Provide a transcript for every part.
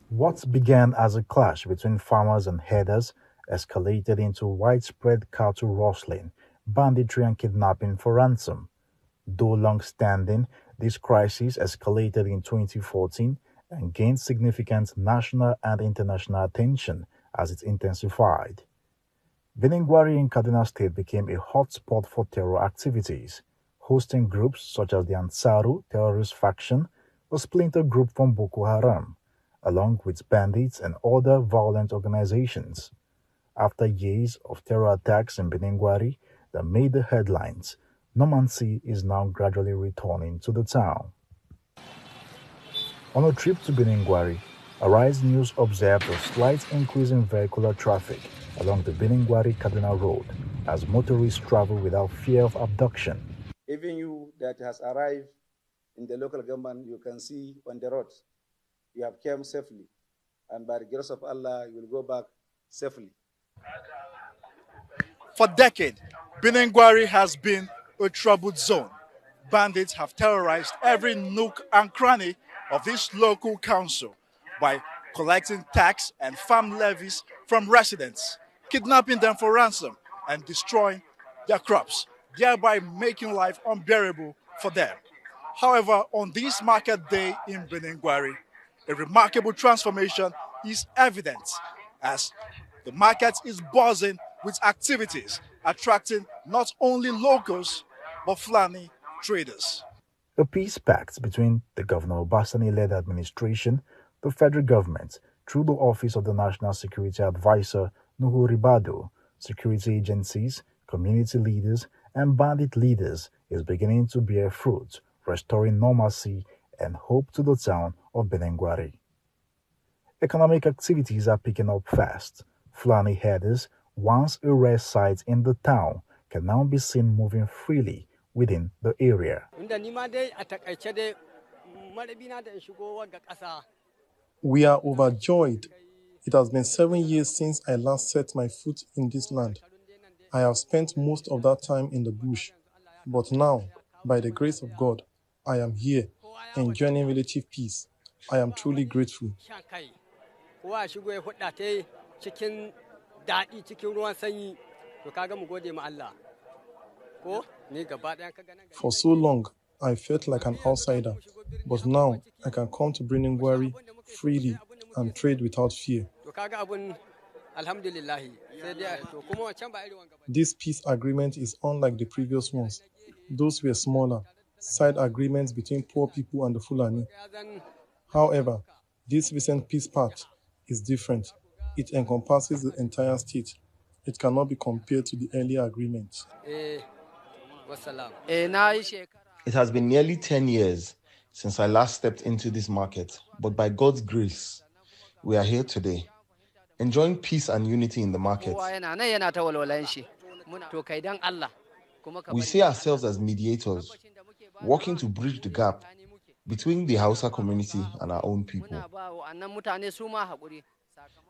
What began as a clash between farmers and herders escalated into widespread cattle rustling, banditry, and kidnapping for ransom. Though long-standing, this crisis escalated in 2014 and gained significant national and international attention as it intensified. Birnin Gwari in Kaduna State became a hotspot for terror activities, hosting groups such as the Ansaru terrorist faction, a splinter group from Boko Haram, along with bandits and other violent organizations. After years of terror attacks in Birnin Gwari that made the headlines, Normalcy is now gradually returning to the town. On a trip to Birnin Gwari, Arise News observed a slight increase in vehicular traffic along the Birnin Gwari-Kaduna road as motorists travel without fear of abduction. Even you that has arrived in the local government, you can see on the road, you have come safely. And by the grace of Allah, you will go back safely. For decades, Birnin Gwari has been a troubled zone. Bandits have terrorized every nook and cranny of this local council by collecting tax and farm levies from residents, kidnapping them for ransom, and destroying their crops, thereby making life unbearable for them. However, on this market day in Birnin Gwari, a remarkable transformation is evident as the market is buzzing with activities attracting not only locals but Fulani traders. A peace pact between the Governor Obasanjo-led administration, the federal government, through the Office of the National Security Advisor Nuhu Ribadu, security agencies, community leaders, and bandit leaders is beginning to bear fruit, restoring normalcy and hope to the town of Birnin Gwari. Economic activities are picking up fast. Fulani herders, once a rare sight in the town, can now be seen moving freely within the area. We are overjoyed. It has been 7 years since I last set my foot in this land. I have spent most of that time in the bush. But now, by the grace of God, I am here, enjoying relative peace. I am truly grateful. For so long, I felt like an outsider, but now I can come to Birnin Gwari freely and trade without fear. This peace agreement is unlike the previous ones. Those were smaller, side agreements between poor people and the Fulani. However, this recent peace pact is different. It encompasses the entire state. It cannot be compared to the earlier agreement. It has been nearly 10 years since I last stepped into this market, but by God's grace, we are here today, enjoying peace and unity in the market. We see ourselves as mediators, working to bridge the gap between the Hausa community and our own people.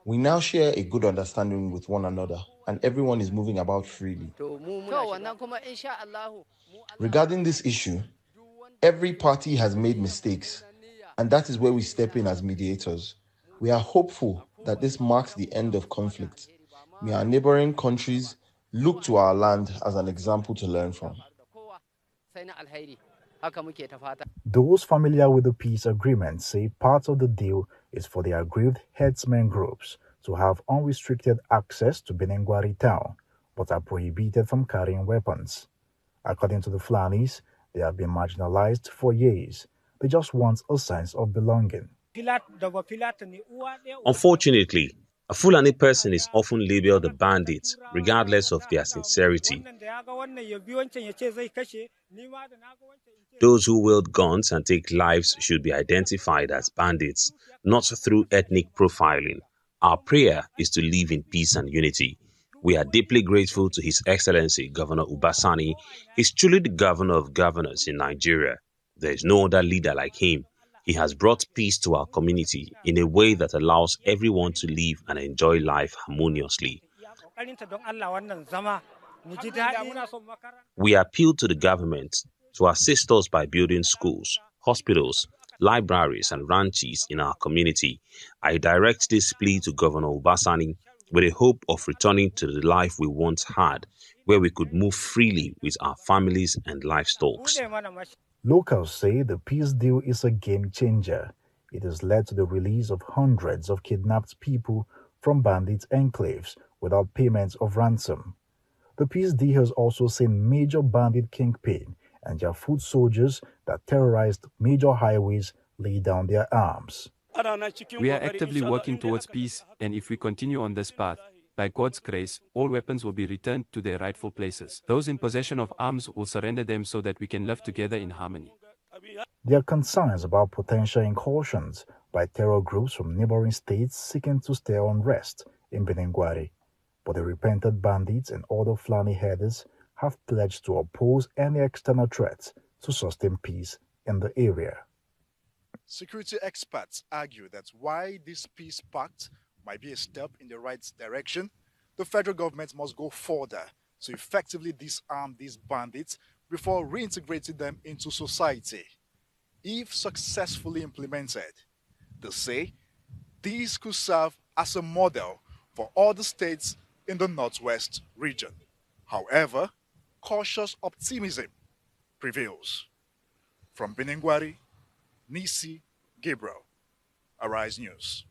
We now share a good understanding with one another, and everyone is moving about freely. Regarding this issue, every party has made mistakes, and that is where we step in as mediators. We are hopeful that this marks the end of conflict. May our neighboring countries look to our land as an example to learn from. Those familiar with the peace agreement say part of the deal is for the aggrieved herdsmen groups to have unrestricted access to Birnin Gwari town, but are prohibited from carrying weapons. According to the Fulanis, they have been marginalized for years. They just want a sense of belonging. Unfortunately, a Fulani person is often labeled a bandit, regardless of their sincerity. Those who wield guns and take lives should be identified as bandits, not through ethnic profiling. Our prayer is to live in peace and unity. We are deeply grateful to His Excellency Governor Obasanjo. He's truly the governor of governors in Nigeria. There is no other leader like him. He has brought peace to our community in a way that allows everyone to live and enjoy life harmoniously. We appeal to the government to assist us by building schools, hospitals, libraries, and ranches in our community. I direct this plea to Governor Obasani with a hope of returning to the life we once had, where we could move freely with our families and livestock. Locals say the peace deal is a game changer. It has led to the release of hundreds of kidnapped people from bandits' enclaves without payment of ransom. The peace deal has also seen major bandit kingpin and their foot soldiers that terrorized major highways lay down their arms. We are actively working towards peace, and if we continue on this path, by God's grace, all weapons will be returned to their rightful places. Those in possession of arms will surrender them so that we can live together in harmony. There are concerns about potential incursions by terror groups from neighboring states seeking to stir unrest in Birnin Gwari, but the repentant bandits and other Fulani headers have pledged to oppose any external threats to sustain peace in the area. Security experts argue that while this peace pact might be a step in the right direction, the federal government must go further to effectively disarm these bandits before reintegrating them into society. If successfully implemented, they say these could serve as a model for other states in the Northwest region. However, cautious optimism prevails. From Birnin Gwari, Nisi Gabriel, Arise News.